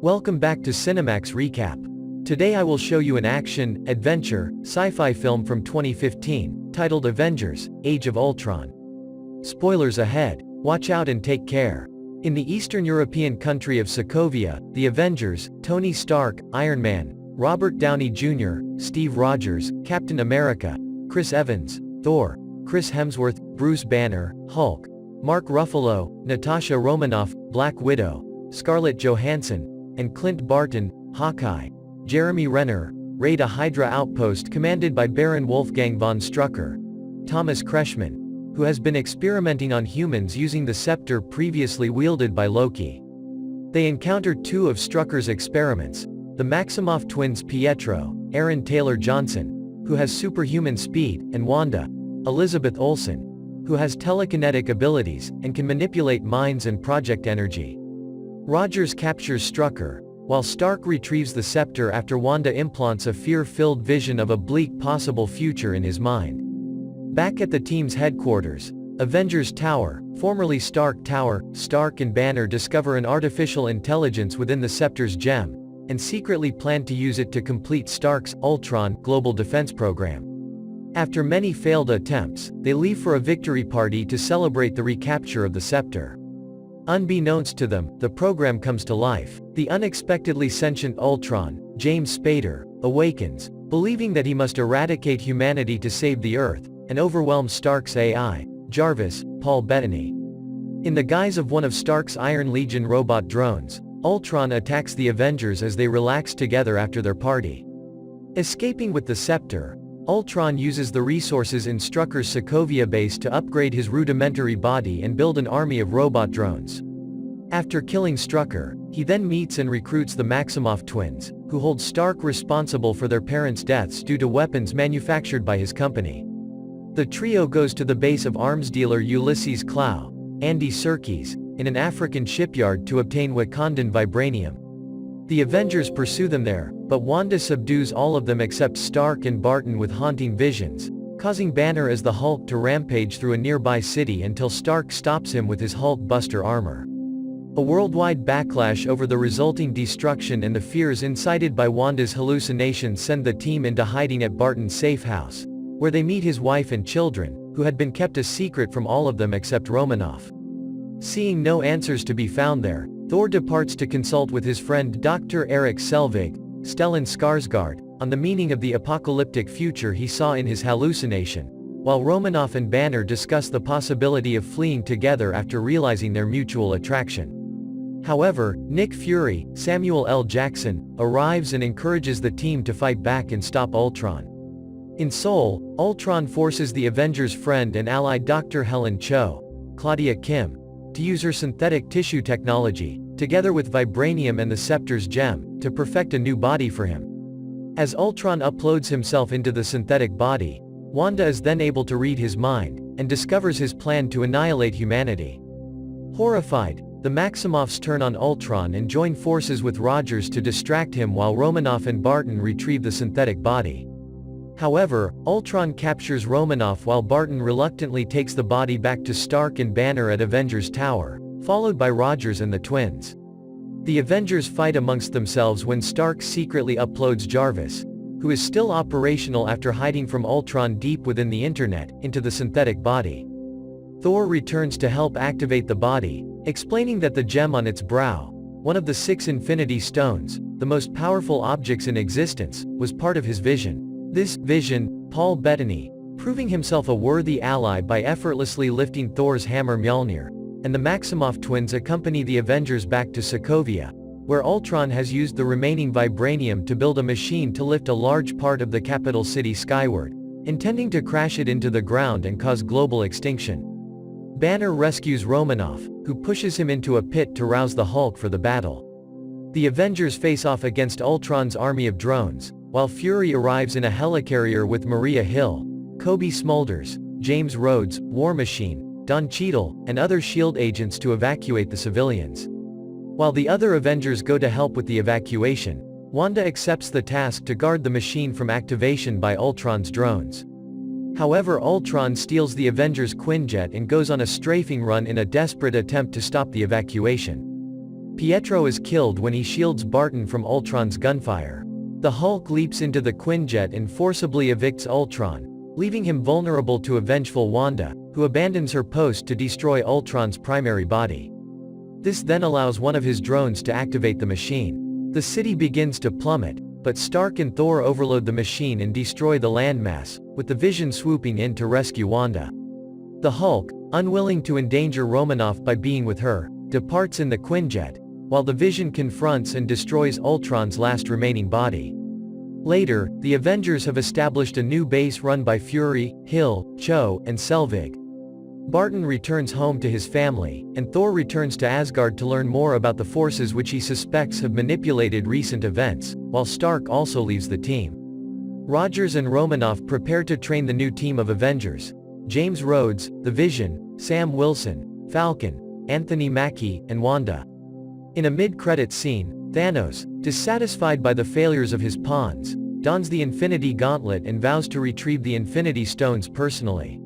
Welcome back to Cinemax Recap. Today I will show you an action, adventure, sci-fi film from 2015, titled Avengers, Age of Ultron. Spoilers ahead, watch out and take care. In the Eastern European country of Sokovia, the Avengers, Tony Stark, Iron Man, Robert Downey Jr., Steve Rogers, Captain America, Chris Evans, Thor, Chris Hemsworth, Bruce Banner, Hulk, Mark Ruffalo, Natasha Romanoff, Black Widow, Scarlett Johansson, and Clint Barton, Hawkeye. Jeremy Renner, raid a Hydra outpost commanded by Baron Wolfgang von Strucker. Thomas Kretschmann, who has been experimenting on humans using the scepter previously wielded by Loki. They encounter two of Strucker's experiments, the Maximoff twins Pietro, Aaron Taylor Johnson, who has superhuman speed, and Wanda, Elizabeth Olsen, who has telekinetic abilities, and can manipulate minds and project energy. Rogers captures Strucker, while Stark retrieves the scepter after Wanda implants a fear-filled vision of a bleak possible future in his mind. Back at the team's headquarters, Avengers Tower, formerly Stark Tower, Stark and Banner discover an artificial intelligence within the scepter's gem, and secretly plan to use it to complete Stark's Ultron global defense program. After many failed attempts, they leave for a victory party to celebrate the recapture of the scepter. Unbeknownst to them, the program comes to life. The unexpectedly sentient Ultron, James Spader, awakens, believing that he must eradicate humanity to save the Earth, and overwhelms Stark's AI, Jarvis, Paul Bettany. In the guise of one of Stark's Iron Legion robot drones, Ultron attacks the Avengers as they relax together after their party. Escaping with the scepter, Ultron uses the resources in Strucker's Sokovia base to upgrade his rudimentary body and build an army of robot drones. After killing Strucker, he then meets and recruits the Maximoff twins, who hold Stark responsible for their parents' deaths due to weapons manufactured by his company. The trio goes to the base of arms dealer Ulysses Clow, Andy Serkis, in an African shipyard to obtain Wakandan vibranium. The Avengers pursue them there, but Wanda subdues all of them except Stark and Barton with haunting visions, causing Banner as the Hulk to rampage through a nearby city until Stark stops him with his Hulk Buster armor. A worldwide backlash over the resulting destruction and the fears incited by Wanda's hallucinations send the team into hiding at Barton's safe house, where they meet his wife and children, who had been kept a secret from all of them except Romanoff. Seeing no answers to be found there, Thor departs to consult with his friend Dr. Erik Selvig, Stellan Skarsgård, on the meaning of the apocalyptic future he saw in his hallucination, while Romanoff and Banner discuss the possibility of fleeing together after realizing their mutual attraction. However, Nick Fury, Samuel L. Jackson, arrives and encourages the team to fight back and stop Ultron. In Seoul, Ultron forces the Avengers' friend and ally Dr. Helen Cho, Claudia Kim, to use her synthetic tissue technology, together with vibranium and the scepter's gem, to perfect a new body for him. As Ultron uploads himself into the synthetic body, Wanda is then able to read his mind, and discovers his plan to annihilate humanity. Horrified, the Maximoffs turn on Ultron and join forces with Rogers to distract him while Romanoff and Barton retrieve the synthetic body. However, Ultron captures Romanoff while Barton reluctantly takes the body back to Stark and Banner at Avengers Tower, followed by Rogers and the twins. The Avengers fight amongst themselves when Stark secretly uploads Jarvis, who is still operational after hiding from Ultron deep within the internet, into the synthetic body. Thor returns to help activate the body, explaining that the gem on its brow, one of the 6 Infinity Stones, the most powerful objects in existence, was part of his vision. This vision, Paul Bettany, proving himself a worthy ally by effortlessly lifting Thor's hammer Mjolnir, and the Maximoff twins accompany the Avengers back to Sokovia, where Ultron has used the remaining vibranium to build a machine to lift a large part of the capital city skyward, intending to crash it into the ground and cause global extinction. Banner rescues Romanoff, who pushes him into a pit to rouse the Hulk for the battle. The Avengers face off against Ultron's army of drones, while Fury arrives in a helicarrier with Maria Hill, Kobe Smulders, James Rhodes, War Machine, Don Cheadle, and other S.H.I.E.L.D. agents to evacuate the civilians. While the other Avengers go to help with the evacuation, Wanda accepts the task to guard the machine from activation by Ultron's drones. However, Ultron steals the Avengers' Quinjet and goes on a strafing run in a desperate attempt to stop the evacuation. Pietro is killed when he shields Barton from Ultron's gunfire. The Hulk leaps into the Quinjet and forcibly evicts Ultron, leaving him vulnerable to a vengeful Wanda, who abandons her post to destroy Ultron's primary body. This then allows one of his drones to activate the machine. The city begins to plummet, but Stark and Thor overload the machine and destroy the landmass, with the Vision swooping in to rescue Wanda. The Hulk, unwilling to endanger Romanoff by being with her, departs in the Quinjet, while the Vision confronts and destroys Ultron's last remaining body. Later, the Avengers have established a new base run by Fury, Hill, Cho, and Selvig. Barton returns home to his family, and Thor returns to Asgard to learn more about the forces which he suspects have manipulated recent events, while Stark also leaves the team. Rogers and Romanoff prepare to train the new team of Avengers: James Rhodes, the Vision, Sam Wilson, Falcon, Anthony Mackie, and Wanda. In a mid-credits scene, Thanos, dissatisfied by the failures of his pawns, dons the Infinity Gauntlet and vows to retrieve the Infinity Stones personally.